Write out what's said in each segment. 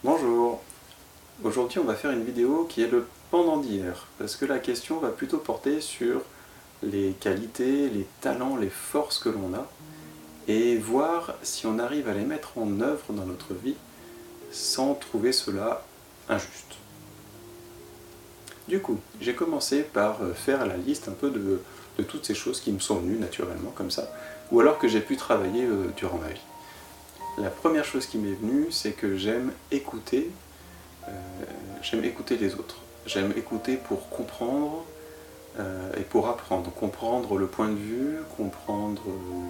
Bonjour, aujourd'hui on va faire une vidéo qui est le pendant d'hier, parce que la question va plutôt porter sur les qualités, les talents, les forces que l'on a, et voir si on arrive à les mettre en œuvre dans notre vie sans trouver cela injuste. Du coup, j'ai commencé par faire la liste un peu de toutes ces choses qui me sont venues naturellement comme ça, ou alors que j'ai pu travailler durant ma vie. La première chose qui m'est venue, c'est que j'aime écouter les autres. J'aime écouter pour comprendre et pour apprendre. Comprendre le point de vue, comprendre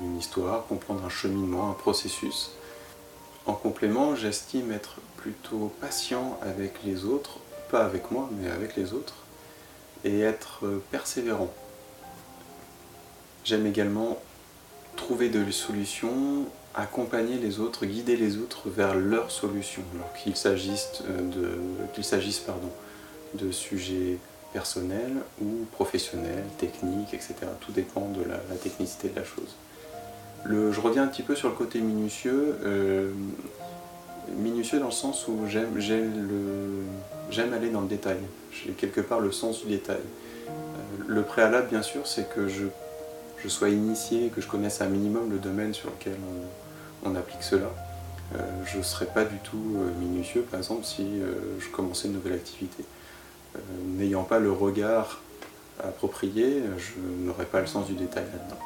une histoire, comprendre un cheminement, un processus. En complément, j'estime être plutôt patient avec les autres, pas avec moi, mais avec les autres, et être persévérant. J'aime également trouver des solutions, accompagner les autres, guider les autres vers leurs solutions, alors qu'il s'agisse de sujets personnels ou professionnels, techniques, etc. Tout dépend de la technicité de la chose. Je reviens un petit peu sur le côté minutieux, minutieux dans le sens où j'aime aller dans le détail. J'ai quelque part le sens du détail. Le préalable, bien sûr, c'est que je sois initié, que je connaisse un minimum le domaine sur lequel on applique cela. Je ne serais pas du tout minutieux, par exemple, si je commençais une nouvelle activité. N'ayant pas le regard approprié, je n'aurais pas le sens du détail là-dedans.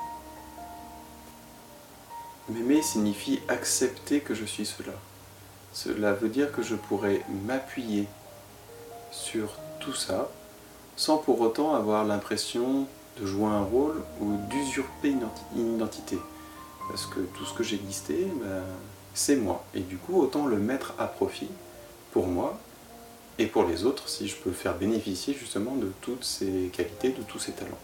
M'aimer signifie accepter que je suis cela. Cela veut dire que je pourrais m'appuyer sur tout ça sans pour autant avoir l'impression de jouer un rôle ou d'usurper une identité. Parce que tout ce que j'ai listé, c'est moi. Et du coup, autant le mettre à profit pour moi et pour les autres si je peux le faire bénéficier justement de toutes ces qualités, de tous ces talents.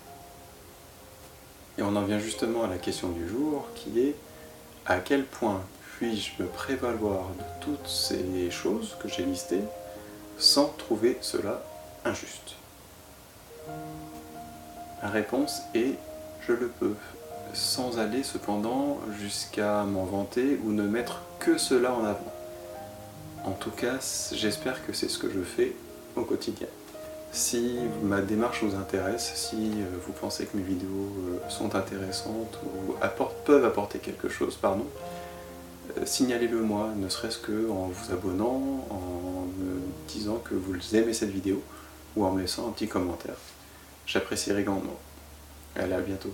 Et on en vient justement à la question du jour qui est à quel point puis-je me prévaloir de toutes ces choses que j'ai listées sans trouver cela injuste. La réponse est je le peux, sans aller cependant jusqu'à m'en vanter ou ne mettre que cela en avant. En tout cas, j'espère que c'est ce que je fais au quotidien. Si ma démarche vous intéresse, si vous pensez que mes vidéos sont intéressantes ou peuvent apporter quelque chose, signalez-le moi, ne serait-ce qu'en vous abonnant, en me disant que vous aimez cette vidéo ou en me laissant un petit commentaire. J'apprécierai grandement. Allez, à bientôt.